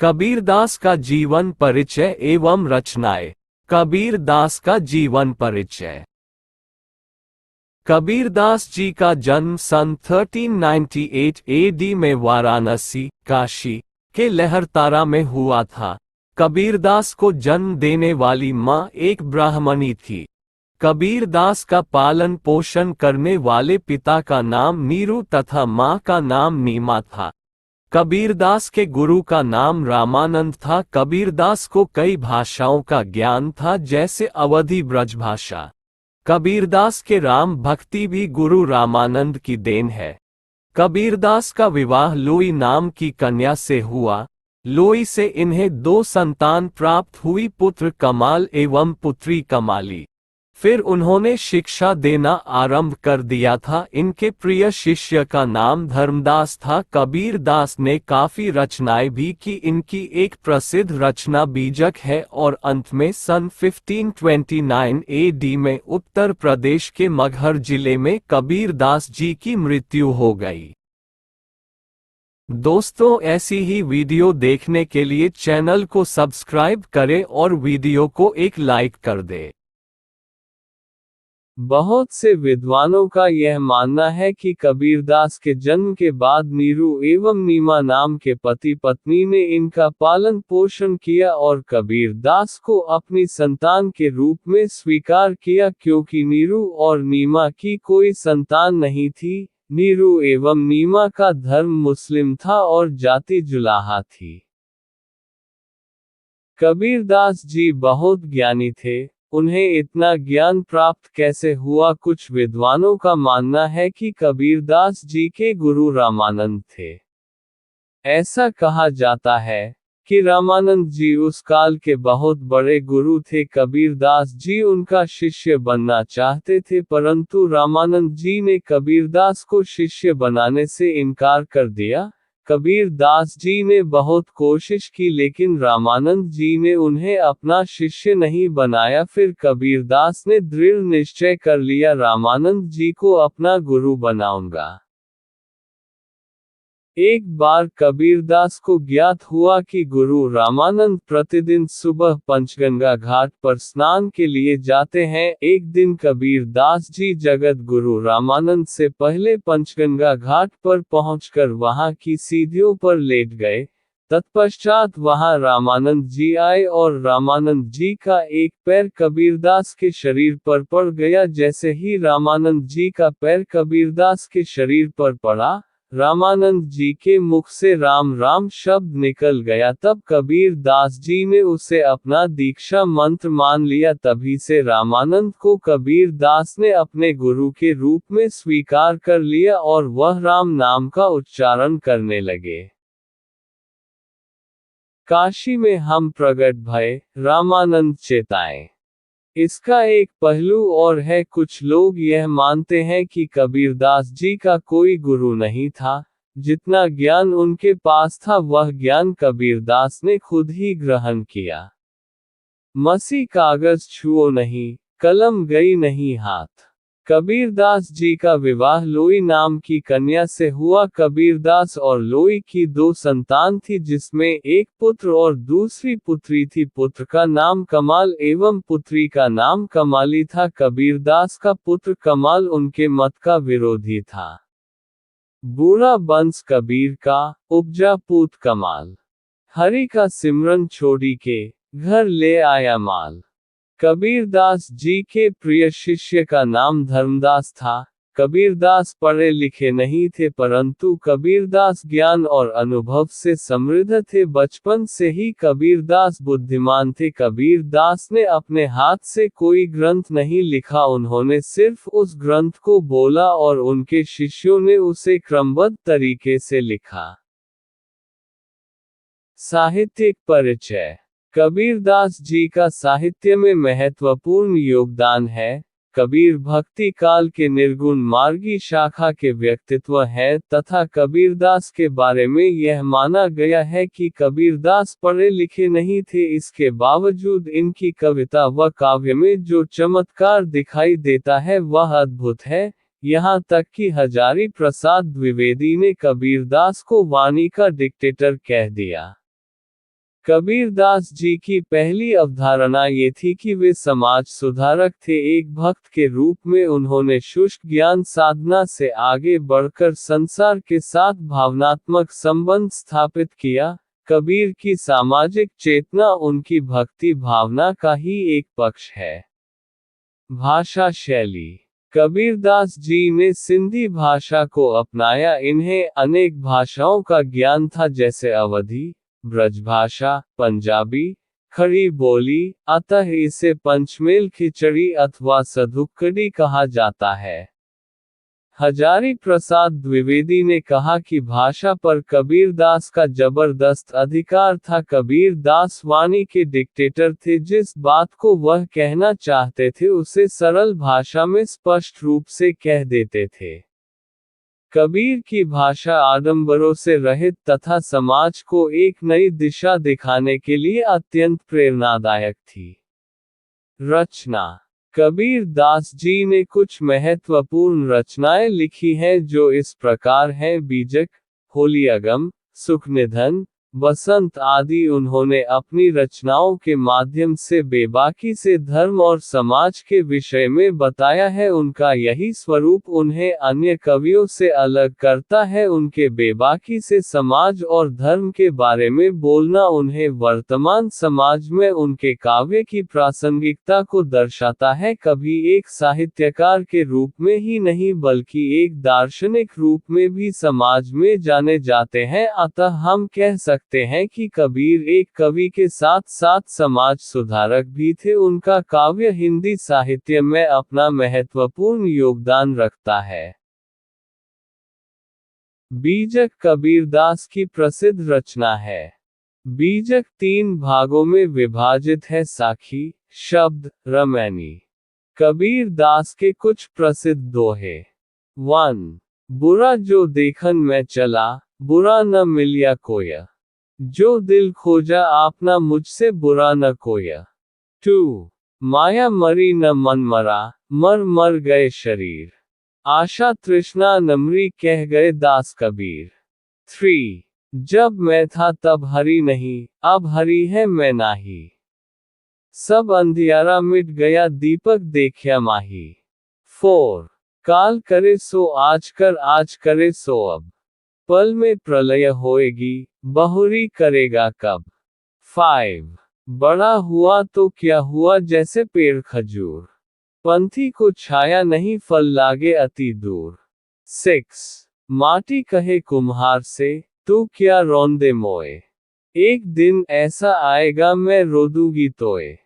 कबीरदास का जीवन परिचय एवं रचनाएं। कबीरदास का जीवन परिचय। कबीरदास जी का जन्म सन 1398 एडी में वाराणसी, काशी के लहरतारा में हुआ था। कबीरदास को जन्म देने वाली मां एक ब्राह्मणी थी। कबीरदास का पालन पोषण करने वाले पिता का नाम नीरू तथा मां का नाम नीमा था। कबीरदास के गुरु का नाम रामानंद था। कबीरदास को कई भाषाओं का ज्ञान था, जैसे अवधी ब्रजभाषा। कबीरदास के राम भक्ति भी गुरु रामानंद की देन है। कबीरदास का विवाह लोई नाम की कन्या से हुआ। लोई से इन्हें 2 संतान प्राप्त हुई, पुत्र कमाल एवं पुत्री कमाली। फिर उन्होंने शिक्षा देना आरंभ कर दिया था। इनके प्रिय शिष्य का नाम धर्मदास था। कबीरदास ने काफी रचनाएं भी की। इनकी एक प्रसिद्ध रचना बीजक है और अंत में सन 1529 एडी में उत्तर प्रदेश के मगहर जिले में कबीरदास जी की मृत्यु हो गई। दोस्तों, ऐसी ही वीडियो देखने के लिए चैनल को सब्सक्राइब करें और वीडियो को एक लाइक कर दें। बहुत से विद्वानों का यह मानना है कि कबीरदास के जन्म के बाद नीरू एवं नीमा नाम के पति पत्नी ने इनका पालन पोषण किया और कबीरदास को अपनी संतान के रूप में स्वीकार किया, क्योंकि नीरू और नीमा की कोई संतान नहीं थी। नीरू एवं नीमा का धर्म मुस्लिम था और जाति जुलाहा थी। कबीरदास जी बहुत ज्ञानी थे। उन्हें इतना ज्ञान प्राप्त कैसे हुआ? कुछ विद्वानों का मानना है कि कबीरदास जी के गुरु रामानंद थे। ऐसा कहा जाता है कि रामानंद जी उस काल के बहुत बड़े गुरु थे। कबीरदास जी उनका शिष्य बनना चाहते थे, परंतु रामानंद जी ने कबीरदास को शिष्य बनाने से इनकार कर दिया। कबीरदास जी ने बहुत कोशिश की, लेकिन रामानंद जी ने उन्हें अपना शिष्य नहीं बनाया। फिर कबीरदास ने दृढ़ निश्चय कर लिया, रामानंद जी को अपना गुरु बनाऊंगा। एक बार कबीरदास को ज्ञात हुआ कि गुरु रामानंद प्रतिदिन सुबह पंचगंगा घाट पर स्नान के लिए जाते हैं। एक दिन कबीरदास जी जगत गुरु रामानंद से पहले पंचगंगा घाट पर पहुंचकर वहां की सीढ़ियों पर लेट गए। तत्पश्चात वहां रामानंद जी आए और रामानंद जी का एक पैर कबीरदास के शरीर पर पड़ गया। जैसे ही रामानंद जी का पैर कबीरदास के शरीर पर पड़ा, रामानंद जी के मुख से राम राम शब्द निकल गया। तब कबीरदास जी ने उसे अपना दीक्षा मंत्र मान लिया। तभी से रामानंद को कबीरदास ने अपने गुरु के रूप में स्वीकार कर लिया और वह राम नाम का उच्चारण करने लगे। काशी में हम प्रगट भय, रामानंद चेताए। इसका एक पहलू और है। कुछ लोग यह मानते हैं कि कबीरदास जी का कोई गुरु नहीं था। जितना ज्ञान उनके पास था, वह ज्ञान कबीरदास ने खुद ही ग्रहण किया। मसी कागज छुओ नहीं, कलम गई नहीं हाथ। कबीरदास जी का विवाह लोई नाम की कन्या से हुआ। कबीरदास और लोई की 2 संतान थी, जिसमें एक पुत्र और दूसरी पुत्री थी। पुत्र का नाम कमाल एवं पुत्री का नाम कमाली था। कबीरदास का पुत्र कमाल उनके मत का विरोधी था। बूढ़ा बंस कबीर का, उपजा पूत कमाल। हरि का सिमरन छोड़ी के, घर ले आया माल। कबीरदास जी के प्रिय शिष्य का नाम धर्मदास था। कबीरदास पढ़े लिखे नहीं थे, परंतु कबीरदास ज्ञान और अनुभव से समृद्ध थे। बचपन से ही कबीरदास बुद्धिमान थे। कबीरदास ने अपने हाथ से कोई ग्रंथ नहीं लिखा, उन्होंने सिर्फ उस ग्रंथ को बोला और उनके शिष्यों ने उसे क्रमबद्ध तरीके से लिखा। साहित्यिक परिचय। कबीरदास जी का साहित्य में महत्वपूर्ण योगदान है। कबीर भक्ति काल के निर्गुण मार्गी शाखा के व्यक्तित्व हैं तथा कबीरदास के बारे में यह माना गया है कि कबीरदास पढ़े लिखे नहीं थे। इसके बावजूद इनकी कविता व काव्य में जो चमत्कार दिखाई देता है वह अद्भुत है। यहाँ तक कि हजारी प्रसाद द्विवेदी ने कबीरदास को वाणी का डिक्टेटर कह दिया। कबीरदास जी की पहली अवधारणा ये थी कि वे समाज सुधारक थे। एक भक्त के रूप में उन्होंने शुष्क ज्ञान साधना से आगे बढ़कर संसार के साथ भावनात्मक संबंध स्थापित किया। कबीर की सामाजिक चेतना उनकी भक्ति भावना का ही एक पक्ष है। भाषा शैली। कबीरदास जी ने सिंधी भाषा को अपनाया। इन्हें अनेक भाषाओं का ज्ञान था, जैसे अवधी, ब्रजभाषा, पंजाबी, खड़ी बोली, अतः इसे पंचमेल खिचड़ी अथवा सधुक्कड़ी कहा जाता है। हजारी प्रसाद द्विवेदी ने कहा कि भाषा पर कबीरदास का जबरदस्त अधिकार था। कबीरदास वाणी के डिक्टेटर थे। जिस बात को वह कहना चाहते थे उसे सरल भाषा में स्पष्ट रूप से कह देते थे। कबीर की भाषा आडंबरों से रहित तथा समाज को एक नई दिशा दिखाने के लिए अत्यंत प्रेरणादायक थी। रचना। कबीर दास जी ने कुछ महत्वपूर्ण रचनाएं लिखी हैं जो इस प्रकार हैं: बीजक, होलियागम, सुखनिधन, बसंत आदि। उन्होंने अपनी रचनाओं के माध्यम से बेबाकी से धर्म और समाज के विषय में बताया है। उनका यही स्वरूप उन्हें अन्य कवियों से अलग करता है। उनके बेबाकी से समाज और धर्म के बारे में बोलना उन्हें वर्तमान समाज में उनके काव्य की प्रासंगिकता को दर्शाता है। कवि एक साहित्यकार के रूप में ही नहीं बल्कि एक दार्शनिक रूप में भी समाज में जाने जाते हैं। अतः हम कह सकते हैं कि कबीर एक कवि के साथ साथ समाज सुधारक भी थे। उनका काव्य हिंदी साहित्य में अपना महत्वपूर्ण योगदान रखता है। बीजक कबीरदास की प्रसिद्ध रचना है। बीजक 3 भागों में विभाजित है: साखी, शब्द, रमैनी। कबीर दास के कुछ प्रसिद्ध दोहे। 1. बुरा जो देखन में चला, बुरा न मिलिया कोया। जो दिल खोजा आपना, मुझसे बुरा न कोया। 2. माया मरी न मन मरा, मर मर गए शरीर। आशा तृष्णा नमरी, कह गए दास कबीर। 3. जब मैं था तब हरि नहीं, अब हरि है मैं नाही। सब अंधियारा मिट गया, दीपक देखया माही। 4. काल करे सो आज कर, आज करे सो अब। पल में प्रलय होएगी, बहुरी करेगा कब। 5. बड़ा हुआ तो क्या हुआ, जैसे पेड़ खजूर। पंथी को छाया नहीं, फल लागे अति दूर। 6. माटी कहे कुम्हार से, तू क्या रौंदे मोए। एक दिन ऐसा आएगा मैं रो दूंगी तोए।